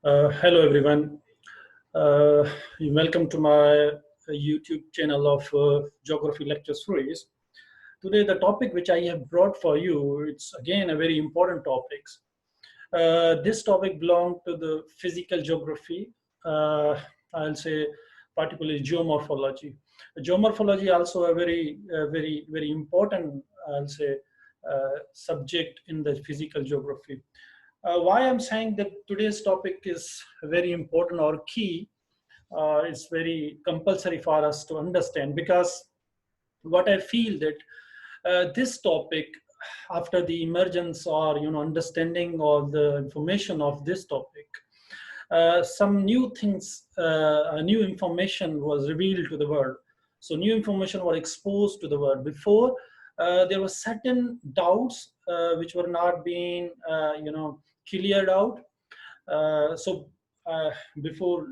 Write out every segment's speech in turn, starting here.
Hello everyone. Uh, Welcome to my YouTube channel of Geography Lecture Series. Today the topic which I have brought for you, it's again a very important topic. This topic belongs to the physical geography, I'll say particularly geomorphology. Geomorphology also a very important, I'll say, subject in the physical geography. Why I'm saying that today's topic is very important or key, it's very compulsory for us to understand, because what I feel that this topic, after the emergence or understanding of the information of this topic, some new things, new information was revealed to the world. So new information was exposed to the world. Before, there were certain doubts which were not being, cleared out. So before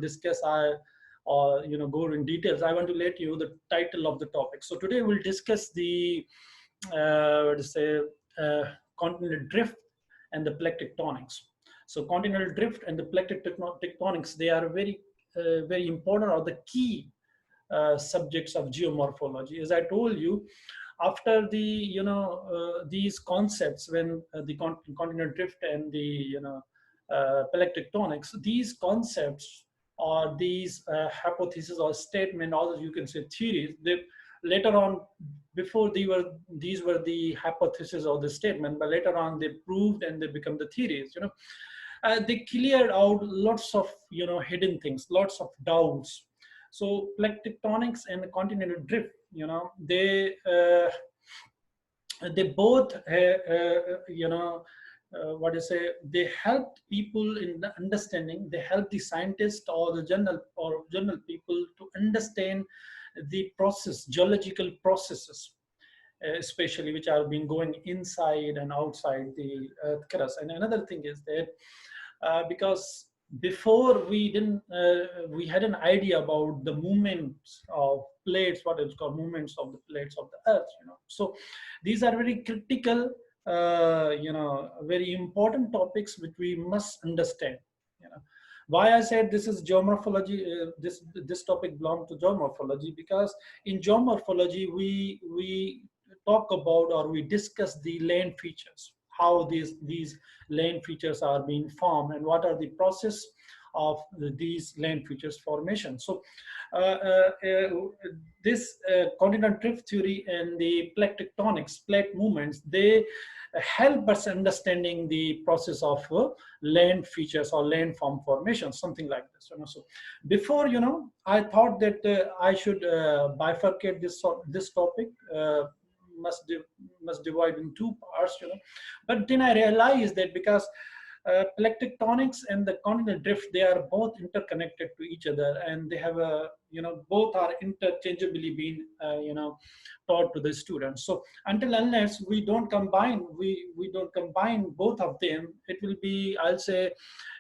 discuss, I or go in details, I want to let you the title of the topic. So today we'll discuss the what to say continental drift and the plate tectonics. So continental drift and the plate tectonics, they are very important, or the key subjects of geomorphology. As I told you, after the these concepts, when the continental drift and the plate tectonics, these concepts or these hypotheses or statement, or you can say theories, they later on, before these were the hypothesis or the statement, but later on they proved and they become the theories. They cleared out lots of hidden things, lots of doubts. So plate tectonics and the continental drift, they both what do you say, they helped people in the understanding, they help the scientists or the general people to understand the process, geological processes, especially which are been going inside and outside the earth crust. And another thing is that because before we had an idea about the movements of plates, what is called movements of the plates of the earth. So these are very critical, very important topics which we must understand. Why I said this is geomorphology, this topic belongs to geomorphology, because in geomorphology we talk about, or we discuss the land features, how these land features are being formed, and what are the process of these land features formation. So this continental drift theory and the plate tectonics, plate movements, they help us understanding the process of land features or land form formation, something like this. So before, I thought that I should bifurcate this topic, must divide in two parts. But then I realized that because plate tectonics and the continental drift, they are both interconnected to each other, and they have a both are interchangeably being taught to the students. So until unless we don't combine both of them, it will be, I'll say,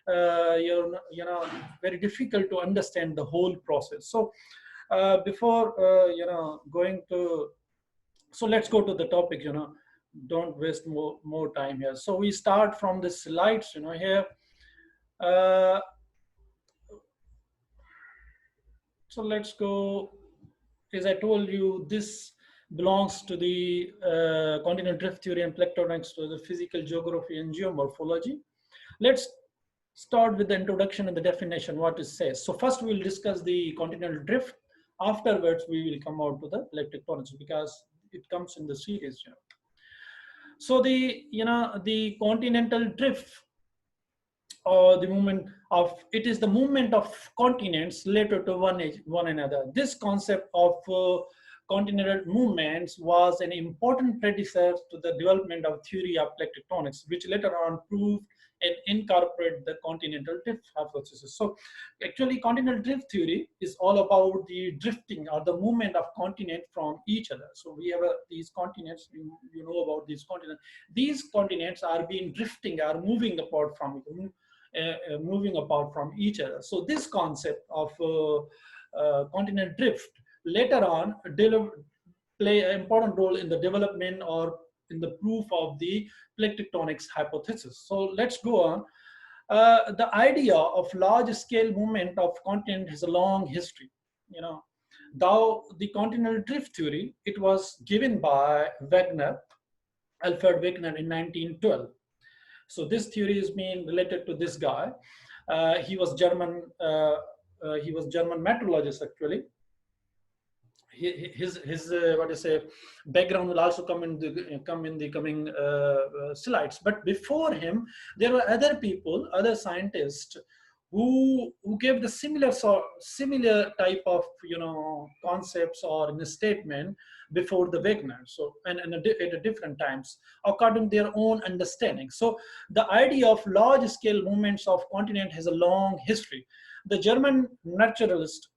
very difficult to understand the whole process. So before going to, so let's go to the topic. Don't waste more time here. So we start from the slides. Here. So let's go. As I told you, this belongs to the continental drift theory and plate tectonics, to the physical geography and geomorphology. Let's start with the introduction and the definition, what it says. So first we'll discuss the continental drift. Afterwards, we will come out to the plate tectonics, because it comes in the series. So the continental drift, or the movement of, it is the movement of continents related to one another. This concept of continental movements was an important predecessor to the development of theory of plate tectonics, which later on proved and incorporate the continental drift hypothesis. So actually continental drift theory is all about the drifting or the movement of continent from each other. So we have these continents, you know about these continents. These continents are being drifting, are moving apart from each other. So this concept of continental drift later on play an important role in the development or in the proof of the plate tectonics hypothesis. So let's go on. The idea of large-scale movement of continent has a long history. You know, though the continental drift theory, it was given by Wegner, Alfred Wegener in 1912. So this theory is being related to this guy. He was German. He was German meteorologist actually. His what you say background will also come in the coming slides. But before him, there were other people, other scientists who gave the similar type of concepts or in a statement before the Wegner. So and at different times according to their own understanding. So the idea of large scale movements of continent has a long history. The German naturalist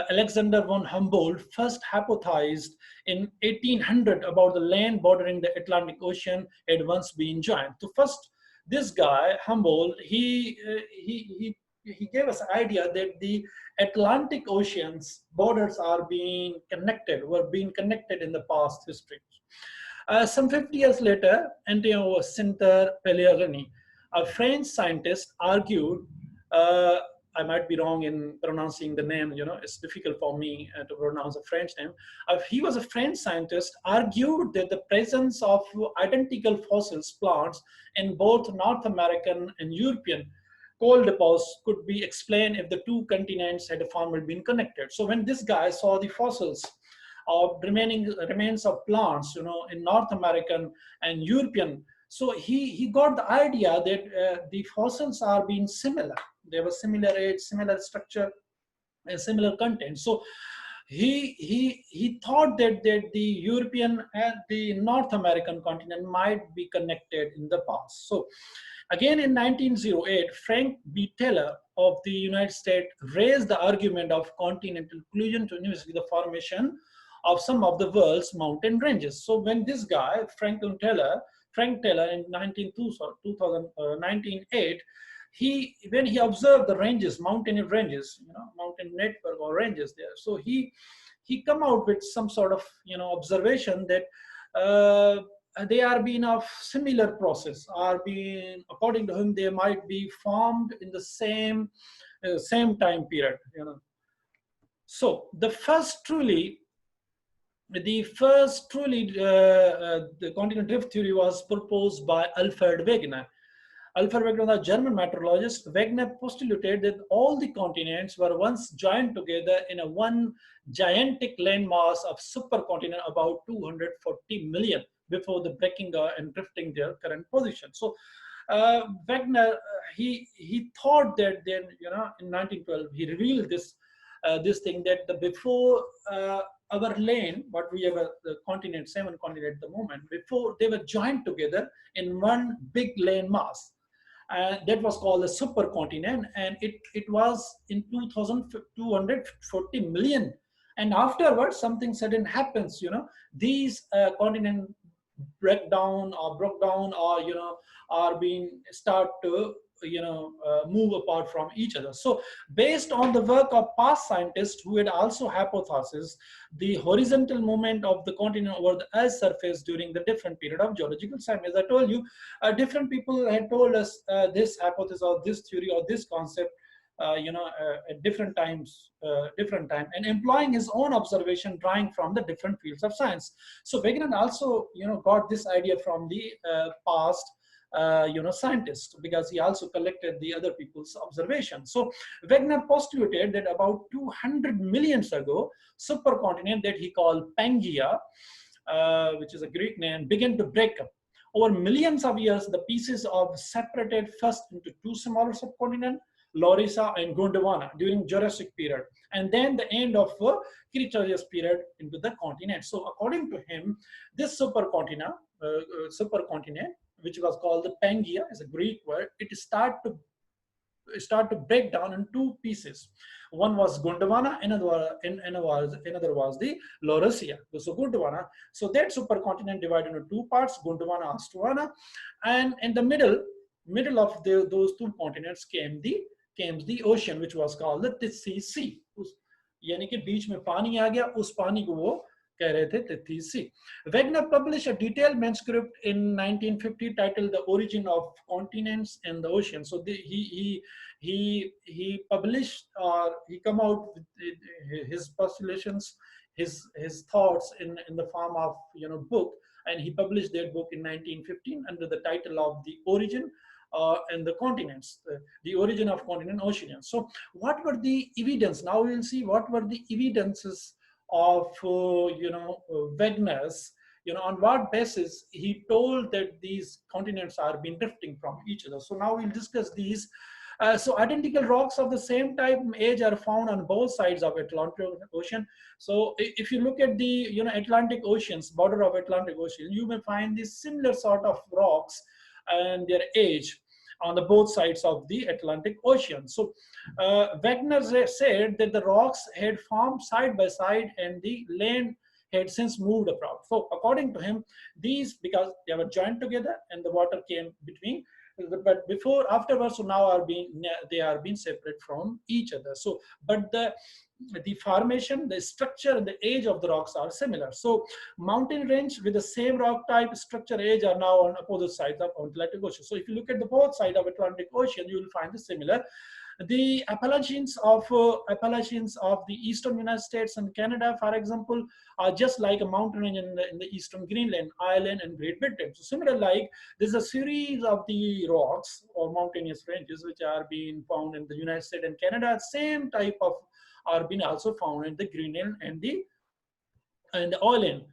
Alexander von Humboldt first hypothesized in 1800 about the land bordering the Atlantic Ocean had once been joined. So first, this guy Humboldt, he gave us an idea that the Atlantic Ocean's borders are were being connected in the past history. Some 50 years later, Antonio Pellegrini, a French scientist, argued. I might be wrong in pronouncing the name, it's difficult for me to pronounce a French name. He was a French scientist, argued that the presence of identical fossils plants in both North American and European coal deposits could be explained if the two continents had formerly been connected. So when this guy saw the fossils of remains of plants, in North American and European, so he got the idea that the fossils are being similar. They were similar age, similar structure, and similar content. So he thought that the European and the North American continent might be connected in the past. So again in 1908, Frank B. Taylor of the United States raised the argument of continental collision to investigate the formation of some of the world's mountain ranges. So when this guy, Frank Taylor in 1908, when he observed the ranges, mountain ranges, mountain network or ranges there. So he come out with some sort of, observation that they are being of similar process, according to him, they might be formed in the same time period, So the continental drift theory was proposed by Alfred Wegener. Alfred Wegener was a German meteorologist. Wegner postulated that all the continents were once joined together in a one gigantic landmass of supercontinent about 240 million before the breaking and drifting their current position. So Wegner, he thought that then, in 1912, he revealed this thing that before our land, what we have the continent, 7 continents at the moment, before they were joined together in one big land mass. That was called the supercontinent, and it was in 240 million. And afterwards, something sudden happens. These continents broke down, or are being start to move apart from each other. So based on the work of past scientists who had also hypothesized the horizontal movement of the continent over the Earth's surface during the different period of geological time. As I told you, different people had told us this hypothesis or this theory or this concept at different times, and employing his own observation drawing from the different fields of science. So Wegener also got this idea from the past scientists, because he also collected the other people's observations. So Wegner postulated that about 200 million ago, supercontinent that he called Pangaea, which is a Greek name, began to break up. Over millions of years, the pieces of separated first into two smaller subcontinents, Laurasia and Gondwana, during Jurassic period, and then the end of Cretaceous period into the continent. So according to him, this supercontinent, which was called the Pangaea, is a Greek word, it start to break down in two pieces. One was Gondwana, another was the Laurasia. So Gondwana, so that supercontinent divided into two parts, Gondwana and Astwana, and in the middle of those two continents came the ocean, which was called the Sea. यानी कि बीच में पानी आ गया, उस पानी को वो कह रहे थे 33C. Wegner published a detailed manuscript in 1950 titled "The Origin of Continents and the Ocean." So he published, or he come out with his postulations, his thoughts in the form of book, and he published that book in 1915 under the title of "The Origin and the Continents," the origin of continent ocean. So what were the evidence? Now we'll see what were the evidences of Wegner's, on what basis he told that these continents are being drifting from each other. So now we'll discuss these. So identical rocks of the same type and age are found on both sides of Atlantic Ocean. So if you look at the Atlantic Ocean's border of Atlantic Ocean, you may find these similar sort of rocks and their age on the both sides of the Atlantic Ocean. So Wegner said that the rocks had formed side by side and the land had since moved apart. So according to him, these, because they were joined together and the water came between, but before, afterwards, so now they are being separate from each other. So but the formation, the structure, and the age of the rocks are similar. So mountain range with the same rock type, structure, age are now on opposite sides of Atlantic Ocean. So if you look at the both sides of Atlantic Ocean, you will find the similar. The Appalachians of the eastern United States and Canada, for example, are just like a mountain range in the eastern Greenland, Ireland, and Great Britain. So similar, like there's a series of the rocks or mountainous ranges which are being found in the United States and Canada. Same type of are being also found in the Greenland and the Ireland.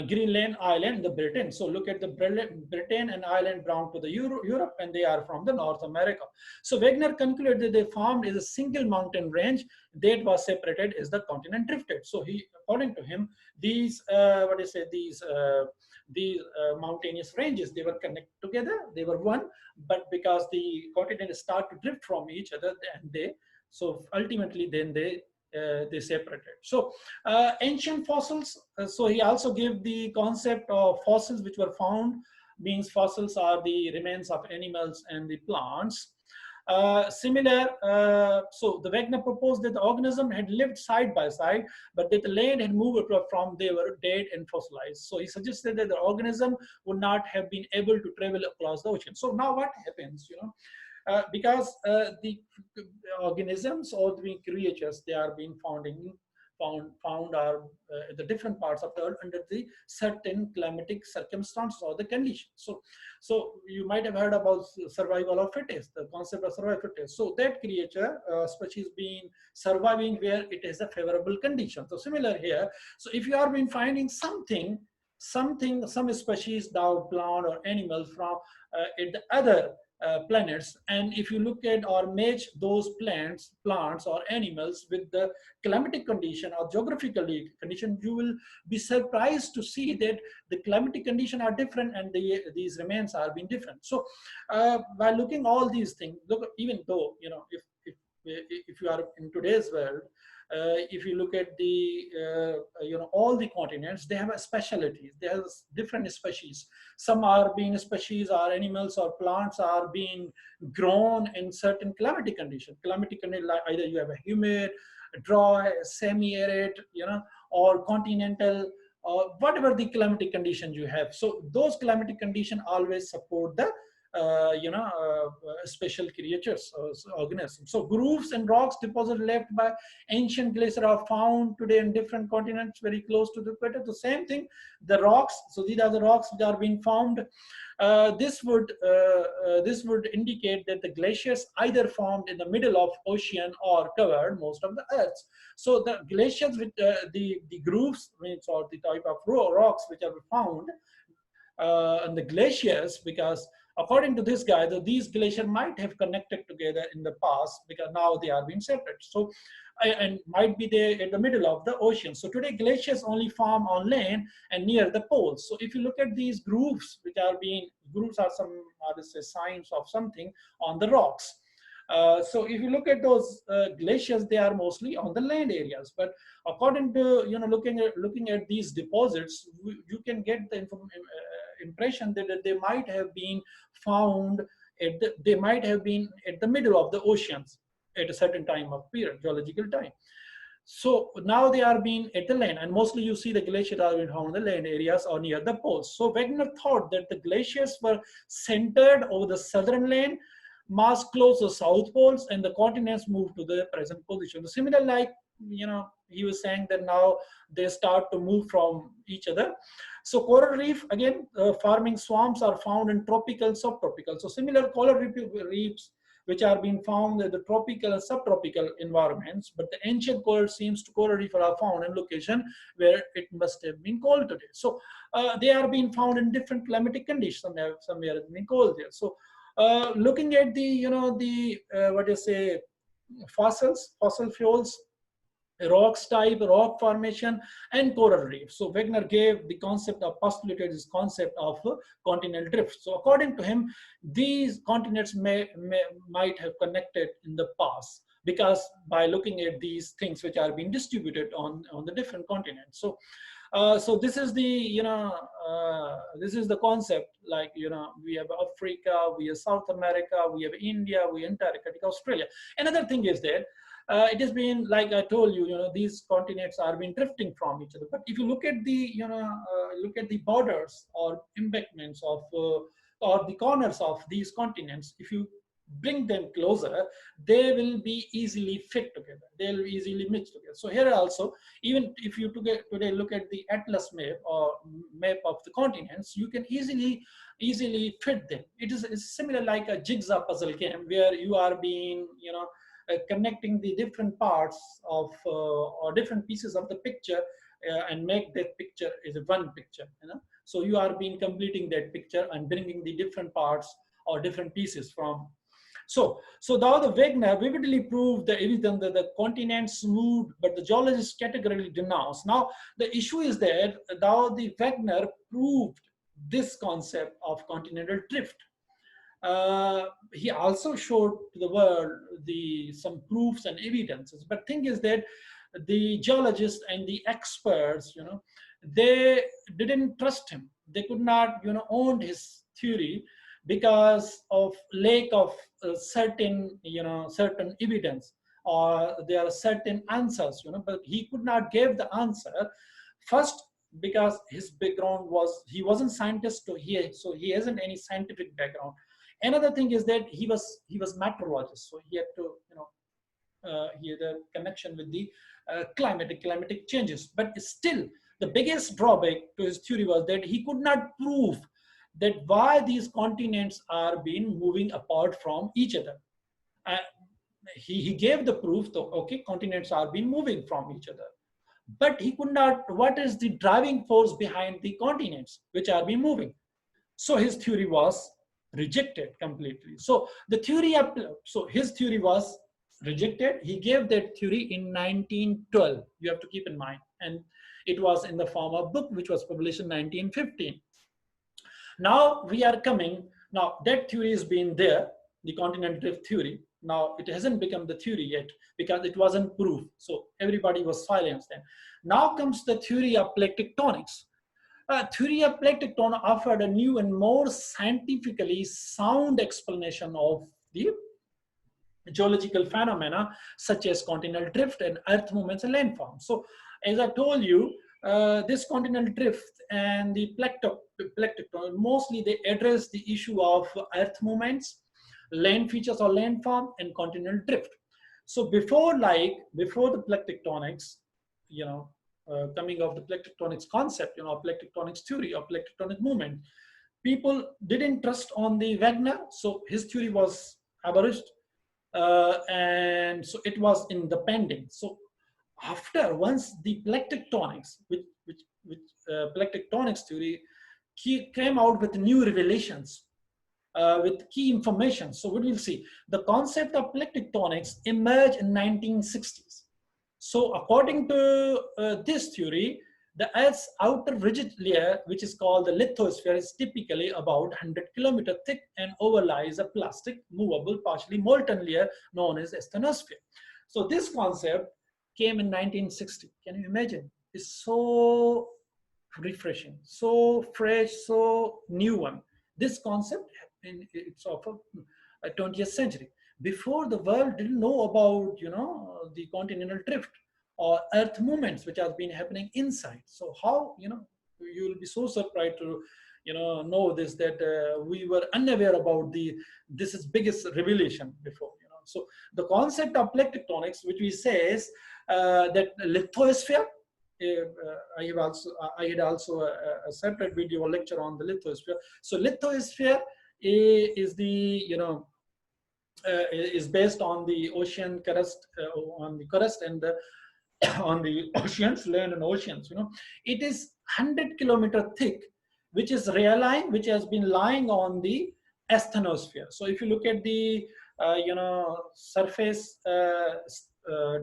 Greenland, Ireland, the Britain. So look at the Britain and Ireland belong to the Europe, and they are from the North America. So Wegner concluded that they formed is a single mountain range that was separated as the continent drifted. So according to him, these mountainous ranges, they were connected together, they were one, but because the continents start to drift from each other, and so ultimately then they separated. So ancient fossils, so he also gave the concept of fossils which were found, means fossils are the remains of animals and the plants. So the Wegner proposed that the organism had lived side by side, but that the land had moved from they were dead and fossilized. So he suggested that the organism would not have been able to travel across the ocean. So now what happens, because the organisms or the creatures, they are being found are the different parts of the earth under the certain climatic circumstances or the conditions. So you might have heard about survival of fittest, the concept of survival of fittest. So that creature species being surviving where it is a favorable condition. So similar here. So if you are been finding some species, now plant or animal from at the other planets, and if you look at or match those plants or animals with the climatic condition or geographical condition, you will be surprised to see that the climatic condition are different and these remains are being different. So by looking all these things, look, even though if you are in today's world, if you look at the all the continents, they have a specialties. They have different species. Some are being species or animals or plants are being grown in certain climatic conditions. Climatic condition, like either you have a humid, dry, semi-arid, or continental, or whatever the climatic conditions you have. So those climatic conditions always support the special creatures, organisms. So grooves and rocks deposits left by ancient glaciers are found today in different continents very close to the equator. The same thing, the rocks. So these are the rocks which are being found. This would indicate that the glaciers either formed in the middle of ocean or covered most of the earth. So the glaciers with the grooves, or the type of rocks which are found and the glaciers, because according to this guy, these glaciers might have connected together in the past, because now they are being separate. So, and might be there in the middle of the ocean. So today glaciers only form on land and near the poles. So if you look at these grooves, grooves are some, signs of something on the rocks. So if you look at those glaciers, they are mostly on the land areas. But according to looking at these deposits, you can get the impression that they might have been found they might have been at the middle of the oceans at a certain time of period, geological time. So now they are being at the land, and mostly you see the glaciers are being found in the land areas or near the poles. So Wegener thought that the glaciers were centered over the southern land, mass close to south poles, and the continents moved to the present position. So similar, like, he was saying that now they start to move from each other. So coral reef, again, farming swamps are found in tropical, subtropical. So similar coral reefs which are being found in the tropical and subtropical environments, but the ancient coral reef are found in location where it must have been cold today. So they are being found in different climatic conditions. Somewhere it's been cold there. So looking at the, what you say, fossil fuels, rocks type, rock formation, and coral reef. So Wegner gave the concept of postulated this concept of continental drift. So according to him, these continents might have connected in the past, because by looking at these things which are being distributed on the different continents. So so this is the, this is the concept, like, we have Africa, we have South America, we have India, we have Antarctica, Australia. Another thing is that it has been, like I told you, these continents are being drifting from each other. But if you look at the, look at the borders or embankments of, or the corners of these continents, if you bring them closer, they will be easily fit together. They'll easily mix together. So here also, even if you today look at the atlas map or map of the continents, you can easily fit them. It's similar like a jigsaw puzzle game where you are being, connecting the different parts of or different pieces of the picture, and make that picture is one picture. So you are being completing that picture and bringing the different parts or different pieces from. So now the Wegner vividly proved the evidence that the continents moved, but the geologists categorically denounced. Now the issue is that now the Wegner proved this concept of continental drift. He also showed to the world some proofs and evidences. But thing is that the geologists and the experts, they didn't trust him. They could not, own his theory because of lack of certain evidence, or there are certain answers, but he could not give the answer. First, because his background was, he wasn't scientist, so he hasn't any scientific background. Another thing is that he was meteorologist, so he had to, he had a connection with the climatic changes. But still, the biggest drawback to his theory was that he could not prove that why these continents are being moving apart from each other. Uh, he gave the proof that, okay, continents are being moving from each other, but he could not, what is the driving force behind the continents which are being moving? So his theory was rejected completely. So his theory was rejected. He gave that theory in 1912. You have to keep in mind, and it was in the form of book which was published in 1915. Now we are coming. Now that theory has been there, the continental drift theory. Now it hasn't become the theory yet because it wasn't proved. So everybody was silenced then. Now comes the theory of plate tectonics. Theory of plate tectonics offered a new and more scientifically sound explanation of the geological phenomena such as continental drift and earth movements and landforms. So as I told you, this continental drift and the plate tectonics, mostly they address the issue of earth movements, land features or landform, and continental drift. So before the plate tectonics, coming of the plate tectonics concept, plate tectonics theory or plate tectonic movement, people didn't trust on the Wegner, so his theory was abolished, and so it was in the pending. So after, once the plate tectonics, which plate tectonics theory came out with new revelations, with key information. So what we'll see, the concept of plate tectonics emerged in 1960s. So according to this theory, the Earth's outer rigid layer, which is called the lithosphere, is typically about 100 kilometers thick and overlies a plastic, movable, partially molten layer known as asthenosphere. So this concept came in 1960. Can you imagine? It's so refreshing, so fresh, so new one. This concept, it's of a 20th century. Before, the world didn't know about, the continental drift. or earth movements which have been happening inside. So how, you will be so surprised to know this, that we were unaware about this is biggest revelation before. So the concept of plate tectonics, which we says that lithosphere, I had also a separate video or lecture on the lithosphere. So lithosphere is the is based on the ocean crust, on the crust and the on the oceans, land and oceans. It is 100-kilometer thick, which is realign, which has been lying on the asthenosphere. So if you look at the surface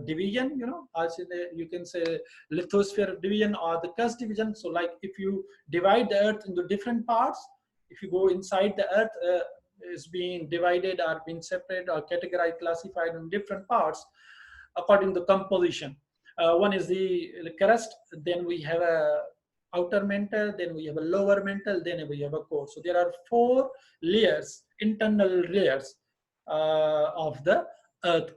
division, you can say lithosphere division or the crust division. So like if you divide the earth into different parts, if you go inside the earth, is being divided or being separated or categorized, classified in different parts according to composition. One is the crust, then we have a outer mantle, then we have a lower mantle, then we have a core. So there are 4 layers, internal layers of the earth.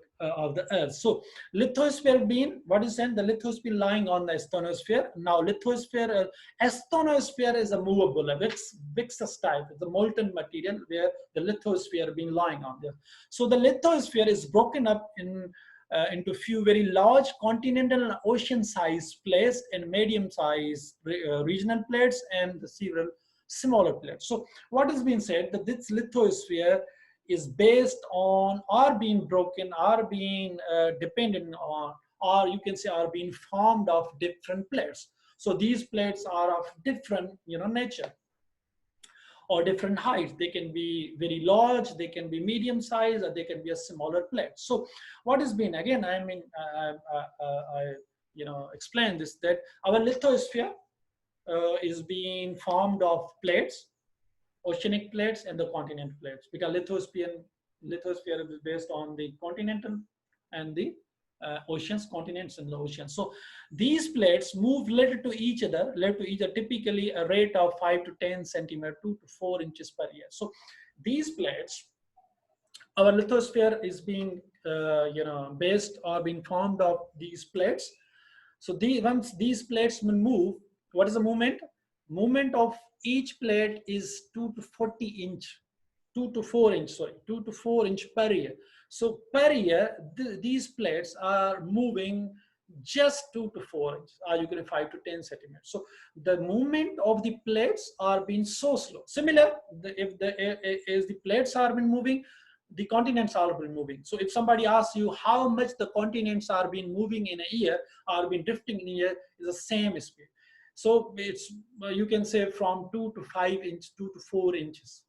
So lithosphere being, what is saying, the lithosphere lying on the asthenosphere. Now lithosphere, asthenosphere is a movable, a viscous type, it's a molten material where the lithosphere being lying on there. So the lithosphere is broken up into few very large continental and ocean-sized plates and medium-sized regional plates and the several smaller plates. So what is being said, that this lithosphere is based on, or being broken, or being dependent on, or you can say are being formed of different plates. So these plates are of different nature or different heights. They can be very large, they can be medium size, or they can be a smaller plate. So what has been, again, I explained this, that our lithosphere is being formed of plates, oceanic plates and the continental plates, because lithosphere is based on the continental and the oceans, continents and the oceans. So these plates move related to each other, typically a rate of 5 to 10 centimeter, 2 to 4 inches per year. So these plates, our lithosphere is being based or being formed of these plates. So once these plates will move, what is the movement? Movement of each plate is 2 to 4 inch per year. So per year, these plates are moving just 2 to 4 inches, or you can 5 to 10 centimeters. So the movement of the plates are being so slow. Similar, if the plates are been moving, the continents are been moving. So if somebody asks you how much the continents are been moving in a year, or been drifting in a year, is the same speed. So it's, you can say from 2 to 5 inches, 2 to 4 inches.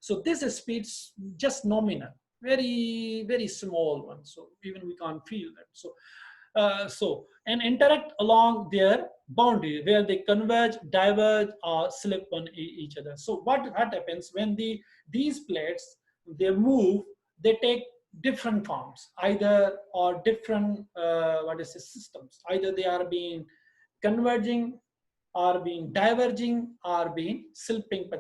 So this speed's just nominal, very, very small one. So even we can't feel that. So and interact along their boundary where they converge, diverge, or slip on each other. So what happens when these plates, they move, they take different forms, either or different systems. Either they are being converging, are being diverging, are being slipping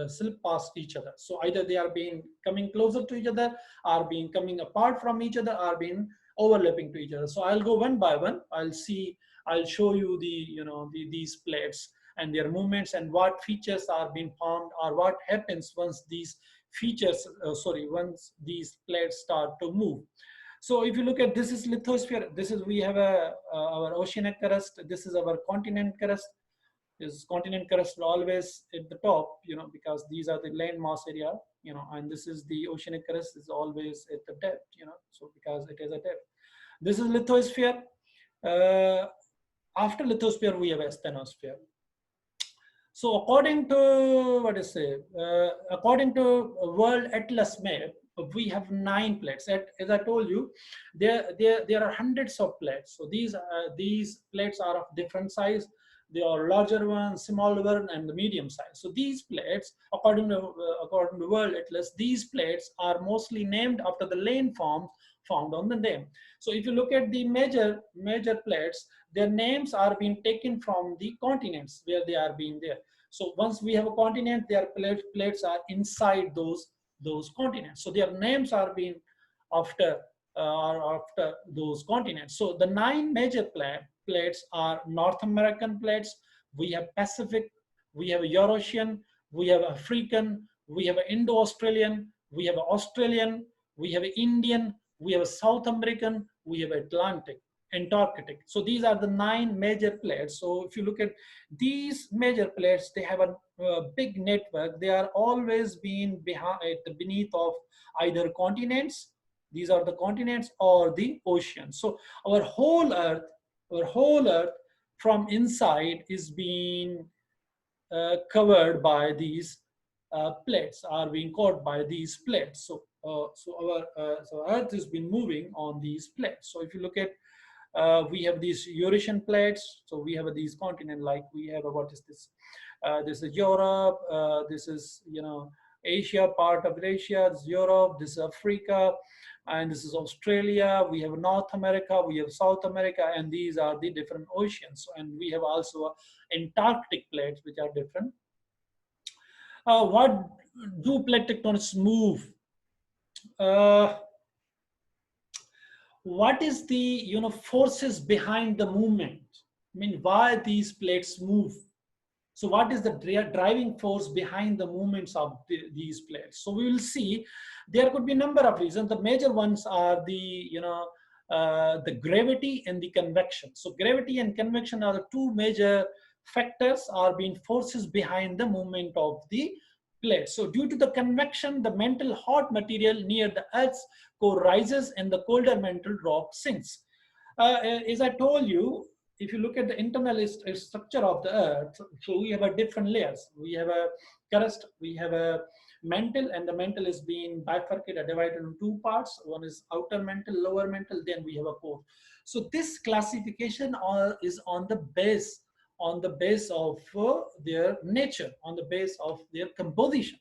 slip past each other. So either they are being coming closer to each other, are being coming apart from each other, are being overlapping to each other. So I'll go one by one. I'll show you these plates and their movements and what features are being formed, or what happens once these once these plates start to move. So if you look at, this is lithosphere, we have our oceanic crust, this is our continent crust. This continent crust always at the top, because these are the landmass area, and this is the oceanic crust is always at the depth, so because it is a depth. This is lithosphere. After lithosphere, we have asthenosphere. So according to according to World Atlas map, we have 9 plates. As I told you, there are hundreds of plates. So these plates are of different size. There are larger ones, smaller one, and the medium size. So these plates, according to World Atlas, these plates are mostly named after the landforms found on the name. So if you look at the major plates, their names are being taken from the continents where they are being there. So once we have a continent, their plates are inside those continents. So their names are being after are after those continents. So the 9 major plates are North American plates. We have Pacific, we have Eurasian, we have African, we have Indo-Australian, we have Australian, we have Indian, we have South American, we have Atlantic, Antarctic. So these are the 9 major plates. So if you look at these major plates, they have a big network. They are always being beneath of either continents. These are the continents or the oceans. So our whole Earth from inside is being covered by these plates, are being caught by these plates. So Earth has been moving on these plates. So if you look at, we have these Eurasian plates. So we have these continents, like we have what is this? This is Europe. This is Asia, part of Asia. This is Europe. This is Africa, and this is Australia. We have North America. We have South America, and these are the different oceans. And we have also Antarctic plates, which are different. What do plate tectonics move? What is the forces behind the movement? I mean, why these plates move? So what is the driving force behind the movements of these plates? So we will see there could be a number of reasons. The major ones are the the gravity and the convection. So gravity and convection are the two major factors, are being forces behind the movement of the plate. So due to the convection, the mantle hot material near the Earth's core rises and the colder mantle rock sinks. As I told you, if you look at the internal structure of the Earth, so we have different layers. We have a crust, we have a mantle, and the mantle is being bifurcated, divided into two parts. One is outer mantle, lower mantle, then we have a core. So this classification is on the base of their nature, on the base of their composition.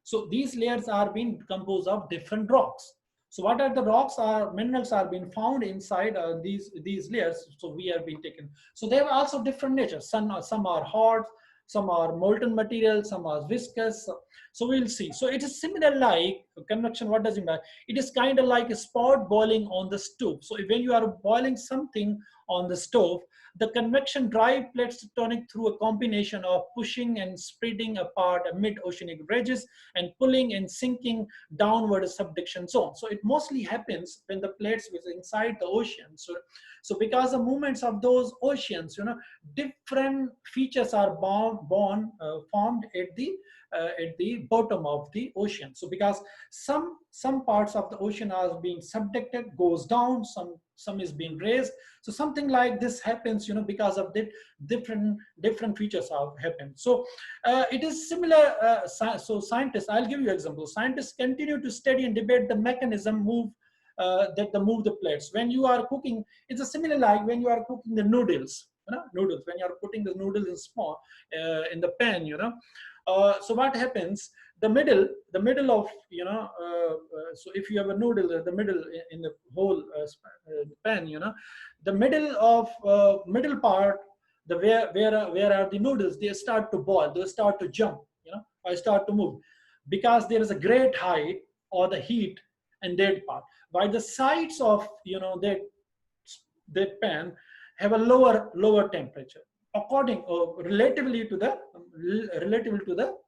So these layers are being composed of different rocks. So what are the rocks? Are minerals are being found inside these layers. So we have been taken. So they have also different natures. Some are hard, some are molten material, some are viscous. So we'll see. So it is similar like convection. What does it mean? It is kind of like a spot boiling on the stove. So when you are boiling something on the stove, the convection drive plate tectonic through a combination of pushing and spreading apart mid-oceanic ridges and pulling and sinking downward a subduction zone. So it mostly happens when the plates was inside the ocean. So because the movements of those oceans, different features are formed at the bottom of the ocean. So because some parts of the ocean are being subducted, goes down, some is being raised. So something like this happens, because of the different features have happened. So it is similar. So scientists, I'll give you an example. Scientists continue to study and debate the mechanism move the plates. When you are cooking, it's a similar like when you are cooking the noodles. Noodles. When you are putting the noodles in the pan, so what happens? The middle of so if you have a noodle, the middle in the whole pan, the middle part, where are the noodles? They start to boil, they start to jump, or start to move, because there is a great height or the heat in that part. While the sides of that pan have a lower temperature, according relatively to the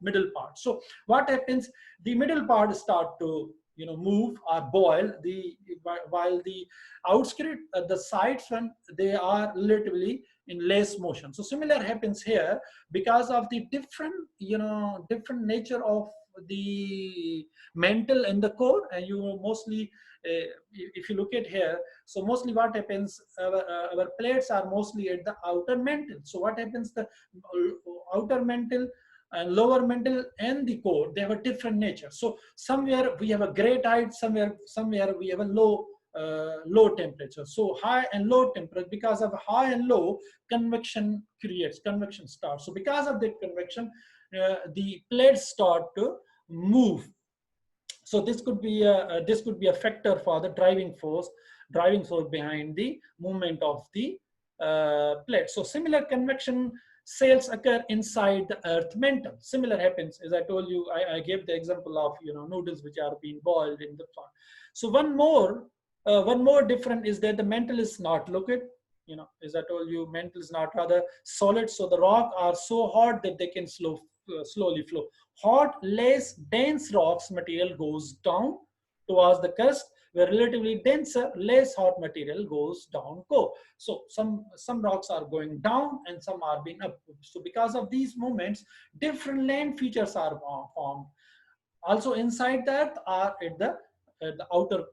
middle part. So what happens? The middle part start to move or boil, while the outskirts, the sides one, they are relatively in less motion. So similar happens here because of the different nature of the mantle and the core. And you mostly if you look at here, so mostly what happens, our plates are mostly at the outer mantle. So what happens, the outer mantle and lower mantle and the core, they have a different nature. So somewhere we have a great height, somewhere we have a low temperature. So high and low temperature, because of high and low, convection starts. So because of that convection, the plates start to move. So this could be a factor for the driving force behind the movement of the plate. So similar convection sails occur inside the earth mantle. Similar happens, as I told you. I gave the example of noodles which are being boiled in the pot. So one more One more different is that the mantle is not liquid. As I told you, mantle is not rather solid. So the rock are so hot that they can slowly flow. Hot, less dense rocks material goes down towards the crust, where relatively denser, less hot material goes down. So some rocks are going down and some are being up. So because of these movements, different land features are formed. Also inside that are at the outer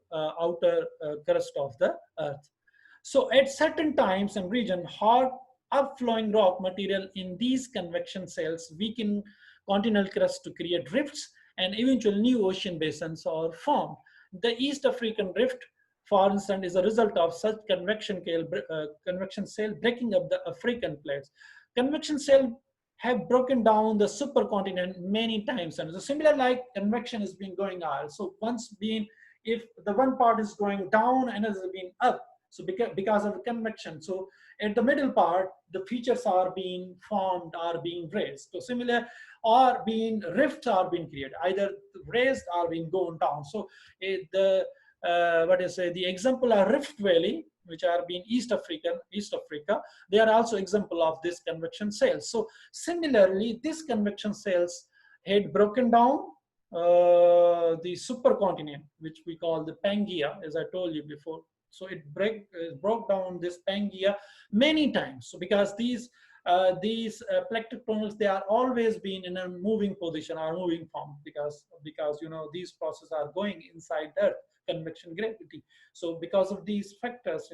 crust of the earth. So at certain times and region, hot upflowing rock material in these convection cells weaken continental crust to create rifts, and eventually new ocean basins are formed. The East African rift, for instance, is a result of such convection cell breaking up the African plates. Convection cell have broken down the supercontinent many times, and so similar like convection has been going on. So once being, if the one part is going down, another is being up. So because of convection, so at the middle part, the features are being formed, are being raised. So similar, or being rifts are being created, either raised or being going down. So the example are Rift Valley, which are being East Africa, they are also example of this convection cells. So similarly, this convection cells had broken down the supercontinent, which we call the Pangaea, as I told you before. So it broke down this Pangaea many times. So because these tectonics, they are always been in a moving position or moving form, because these processes are going inside the convection gravity. So because of these factors,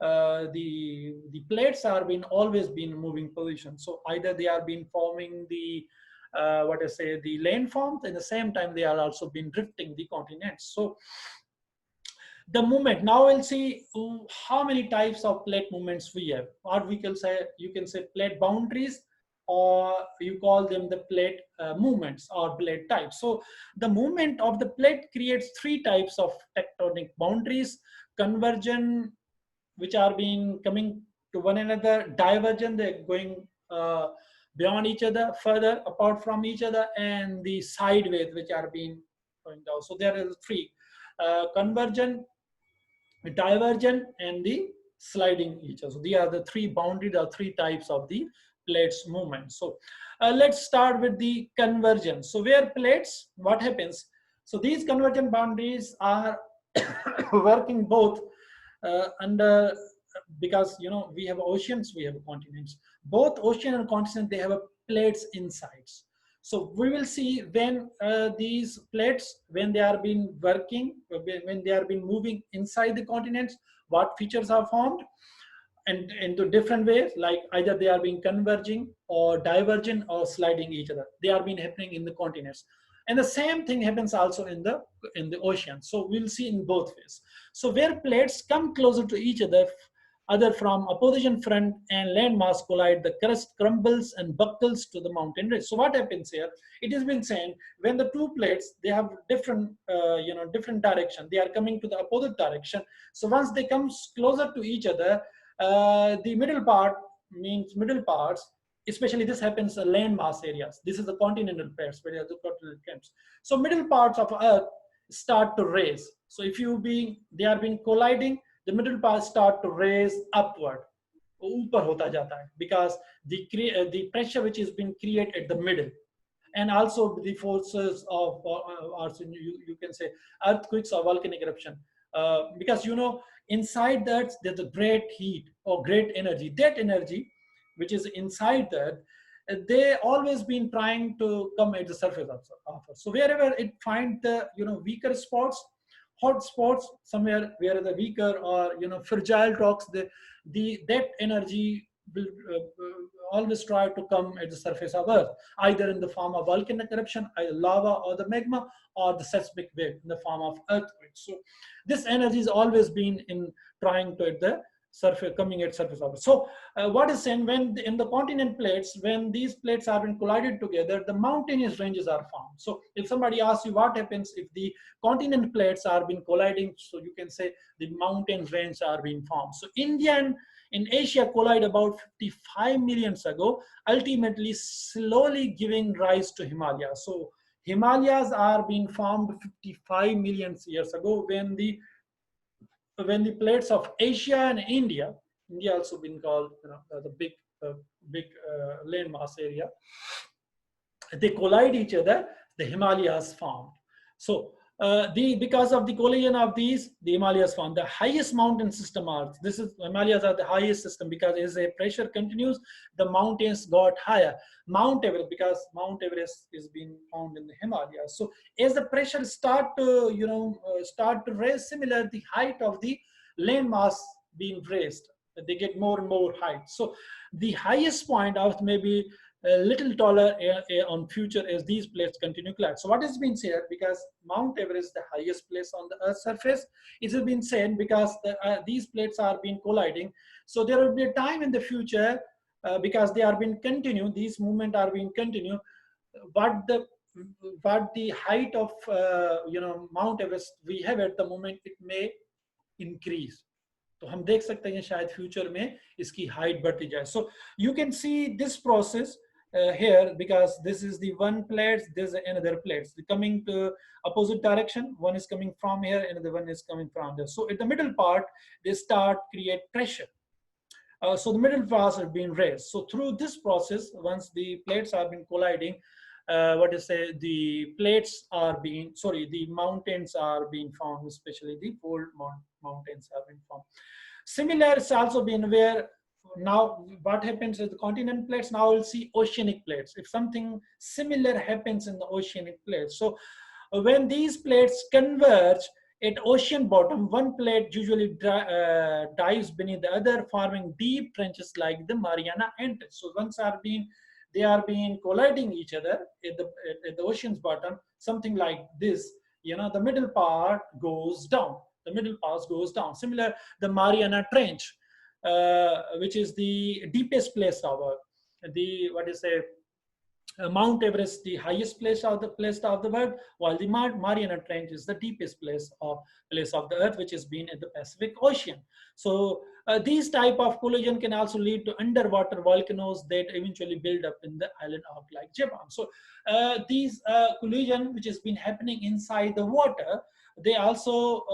the plates are been always been in moving position. So either they are been forming the the landforms, at the same time they are also been drifting the continents. So the movement, now we'll see how many types of plate movements we have, or we can say, you can say plate boundaries, or you call them the plate movements or plate types. So the movement of the plate creates three types of tectonic boundaries: convergent, which are being coming to one another; divergent, they're going beyond each other, further apart from each other; and the sideways, which are being going down. So there are three: convergent, divergent, and the sliding each other. So these are the three boundaries or three types of the plates movement. So let's start with the convergence. So where plates, what happens? So these convergent boundaries are working both under, because we have oceans, we have continents. Both ocean and continent, they have a plates insides. So we will see when these plates, when they are being working, when they are being moving inside the continents, what features are formed, and into different ways, like either they are being converging or divergent or sliding each other. They are being happening in the continents. And the same thing happens also in the ocean. So we'll see in both ways. So where plates come closer to each other from opposition front and landmass collide, the crust crumbles and buckles to the mountain ridge. So what happens here? It has been saying when the two plates, they have different different direction, they are coming to the opposite direction. So once they come closer to each other, the middle part, means middle parts, especially this happens in landmass areas. This is the continental plates, where the continental camps. So middle parts of Earth start to raise. So if they are being colliding, the middle parts start to raise upward, ऊपर होता जाता है, because the pressure which is being created at the middle, and also the forces of you can say earthquakes or volcanic eruption, because inside that there's a great heat or great energy. That energy which is inside that, they always been trying to come at the surface of Earth. So wherever it finds the weaker spots, hot spots, somewhere where the weaker or fragile rocks, that energy will always try to come at the surface of Earth, either in the form of volcanic eruption, either lava or the magma, or the seismic wave in the form of earthquakes. So this energy has always been in trying to at the surface, coming at surface of Earth. So what is saying, when in the continent plates, when these plates are being collided together, the mountainous ranges are formed. So if somebody asks you what happens if the continent plates are being colliding, so you can say the mountain ranges are being formed. So India and in Asia collide about 55 million ago, ultimately slowly giving rise to Himalayas. So Himalayas are being formed 55 million years ago, when the when the plates of Asia and India also been called, the big landmass area, they collide each other, the Himalayas formed. So because of the collision of these, the Himalayas formed. The highest mountain system are, this is, Himalayas are the highest system, because as a pressure continues, the mountains got higher. Mount Everest, because Mount Everest is being found in the Himalayas. So as the pressure start to, start to raise, similar, the height of the landmass being raised, they get more and more height. So the highest point of maybe a little taller on future as these plates continue to collide. So what has been said, because Mount Everest is the highest place on the Earth's surface, it has been said because these plates are being colliding. So there will be a time in the future, because they are being continued, these movements are being continued, what the height of Mount Everest we have at the moment, it may increase. तो हम देख सकते हैं शायद future में इसकी height बढ़ती जाए. So you can see this process here, because this is the one plate, there's another plate coming to opposite direction. One is coming from here, another one is coming from there. So at the middle part, they start create pressure. So the middle parts are being raised. So through this process, once the plates are being colliding, the mountains are being formed, especially the fold mountains have been formed. Similar is also been where now what happens is the continental plates, now we'll see oceanic plates. If something similar happens in the oceanic plates. So when these plates converge at ocean bottom, one plate usually dives beneath the other, forming deep trenches like the Mariana Trench. So once they are being colliding each other at the ocean's bottom, something like this, the middle part goes down. The middle part goes down. Similar, the Mariana Trench, which is the deepest place of Mount Everest, the highest place of the world, while the Mariana Trench is the deepest place of the Earth, which has been in the Pacific Ocean. So these type of collision can also lead to underwater volcanoes that eventually build up in the island of like Japan. So these collision, which has been happening inside the water, they also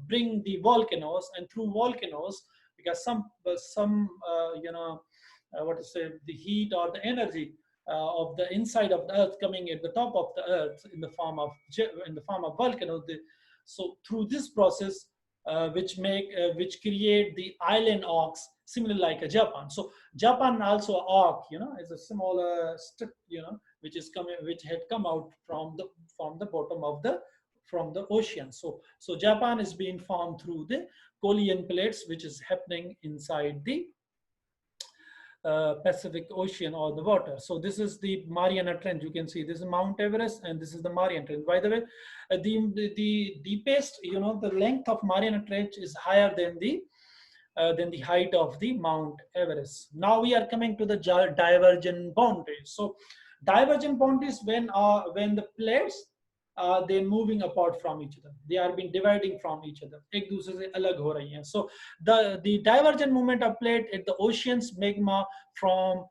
bring the volcanoes, and through volcanoes, because the heat or the energy of the inside of the Earth coming at the top of the Earth in the form of volcanoes. So through this process, which create the island arcs, similar like a Japan. So Japan also arc, is a smaller strip, which had come out from the bottom of the ocean. So Japan is being formed through the collision plates, which is happening inside the Pacific Ocean or the water. So this is the Mariana Trench. You can see this is Mount Everest, and this is the Mariana Trench. By the way, the deepest, the length of Mariana Trench is higher than the height of the Mount Everest. Now we are coming to the divergent boundaries. So divergent boundaries when the plates they're moving apart from each other. They are being dividing from each other. एक दूसरे से अलग हो रही हैं. So the divergent movement of plate at the oceans magma from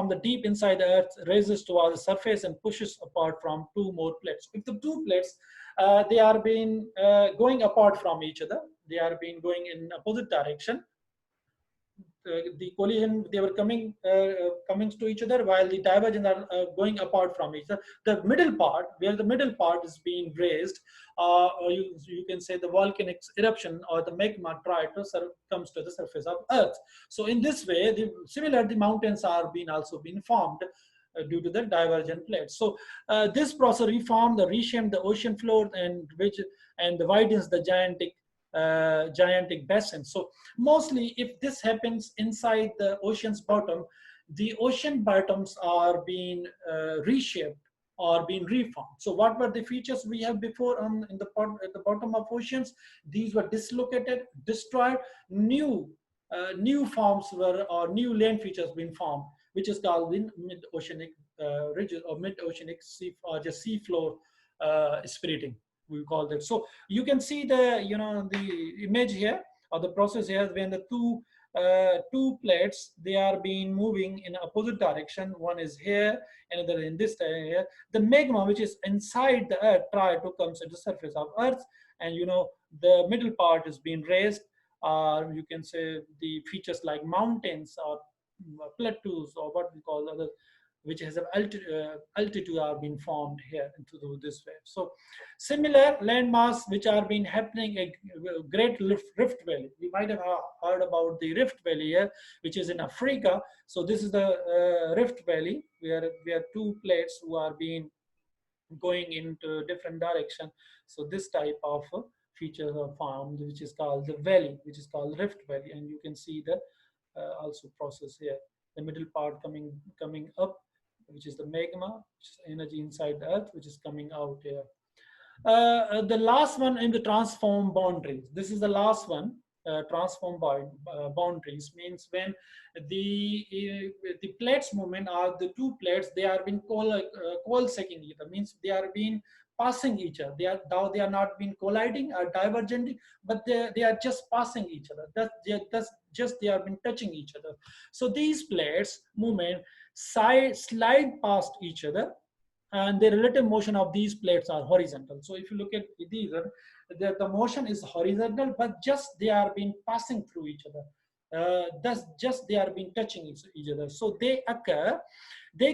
the deep inside the earth raises towards the surface and pushes apart from two more plates. If the two plates they are being going apart from each other, they are being going in opposite direction. The collision, they were coming to each other, while the divergence are going apart from each other. The middle part, where the middle part is being raised, or you can say the volcanic eruption or the magma comes to the surface of Earth. So in this way, the mountains are also being formed due to the divergent plates. So this process reformed the reshape the ocean floor and widens the gigantic basin. So mostly if this happens inside the ocean's bottom, the ocean bottoms are being reshaped or being reformed. So what were the features we have before at the bottom of oceans? These were dislocated, destroyed, new forms or new land features being formed, which is called the mid-oceanic ridges or mid-oceanic sea or just sea floor splitting, we call that. So you can see the image here or the process here when the two two plates, they are being moving in opposite direction. One is here, another in this area. The magma, which is inside the earth, try to come to the surface of earth, and the middle part is being raised, or you can say the features like mountains or plateaus, or what we call other, which has an altitude are being formed here into this way. So similar landmass which are being happening a great rift valley. We might have heard about the rift valley here, which is in Africa. So this is the rift valley where two plates who are being going into different direction. So this type of features are formed, which is called the valley, which is called rift valley. And you can see the also process here, the middle part coming up, which is the magma, which is energy inside the earth, which is coming out here. The last one in the transform boundaries. This is the last one. Transform boundaries means when the plates movement are the two plates, they are being coalescing each other. Means they are being passing each other. They are not being colliding or diverging, but they are just passing each other. That's just they are been touching each other. So these plates movement slide past each other, and the relative motion of these plates are horizontal. So if you look at these, the motion is horizontal, but just they are being passing through each other. Thus, just they are being touching each other. So they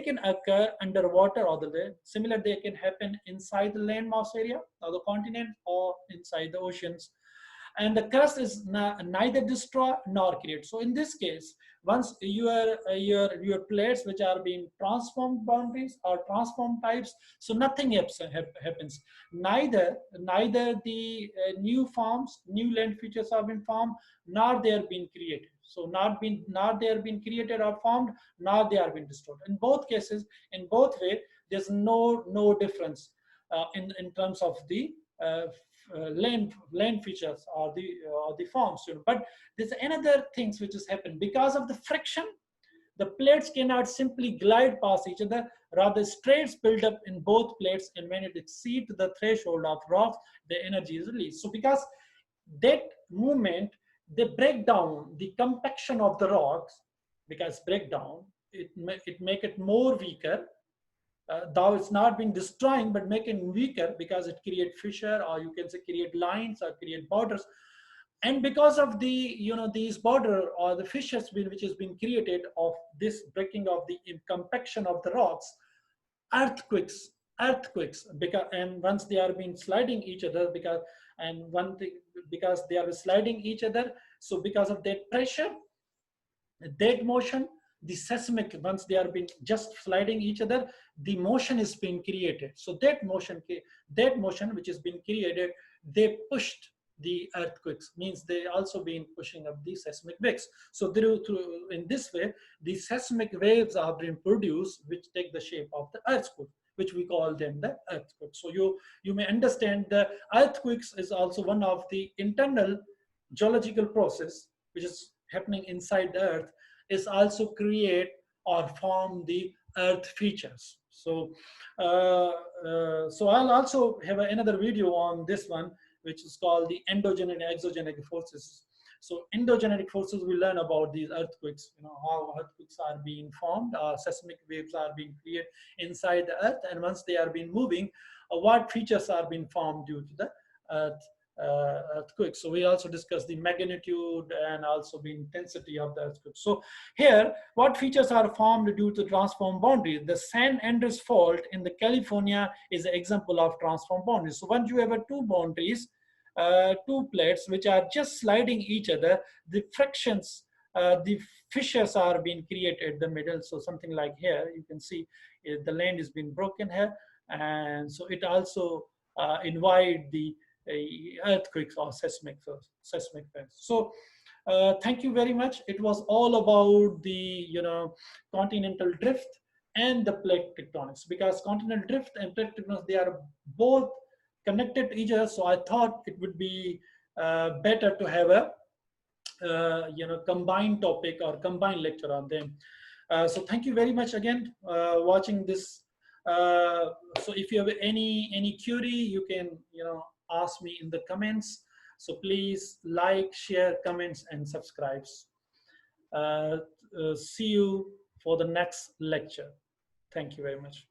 can occur underwater, or similar they can happen inside the landmass area of the continent or inside the oceans. And the crust is neither destroy nor create. So in this case, once your plates which are being transformed boundaries or transformed types, so nothing happens. Neither the new forms, new land features have been formed, nor they are being created. So not they are being created or formed, nor they are being destroyed. In both cases, in both way, there's no difference in terms of the land features or the forms. But there's another things which has happened because of the friction. The plates cannot simply glide past each other, rather straits build up in both plates, and when it exceeds the threshold of rocks, the energy is released. So because that movement, they break down the compaction of the rocks, because breakdown, it make it more weaker. Though it's not being destroying, but making weaker, because it create fissure, or you can say create lines or create borders. And because of the these border or the fissures which has been created of this breaking of the compaction of the rocks, earthquakes, because, and once they are being sliding each other, because they are sliding each other, so because of that pressure, that motion, the seismic, once they are being just sliding each other, the motion is being created. So that motion which is being created, they pushed the earthquakes, means they also been pushing up the seismic waves. So through in this way, the seismic waves are being produced, which take the shape of the earthquake, which we call them the earthquake. So you may understand the earthquakes is also one of the internal geological process which is happening inside the earth, is also create or form the earth features. So so I'll also have another video on this one, which is called the endogenic and exogenic forces. So endogenic forces, we learn about these earthquakes, how earthquakes are being formed, seismic waves are being created inside the earth, and once they are being moving, what features are being formed due to the earth earthquake. So we also discuss the magnitude and also the intensity of the earthquake. So here, what features are formed due to transform boundary? The San Andreas Fault in the California is an example of transform boundaries. So once you have two boundaries, two plates which are just sliding each other, the frictions, the fissures are being created in the middle. So something like here, you can see the land is being broken here, and so it also invite the earthquakes or seismic events. So thank you very much. It was all about the continental drift and the plate tectonics, because continental drift and plate tectonics, they are both connected to each other. So I thought it would be better to have a combined topic or combined lecture on them. So thank you very much again watching this. So if you have any query, you can ask me in the comments. So please like, share, comments, and subscribe. See you for the next lecture. Thank you very much.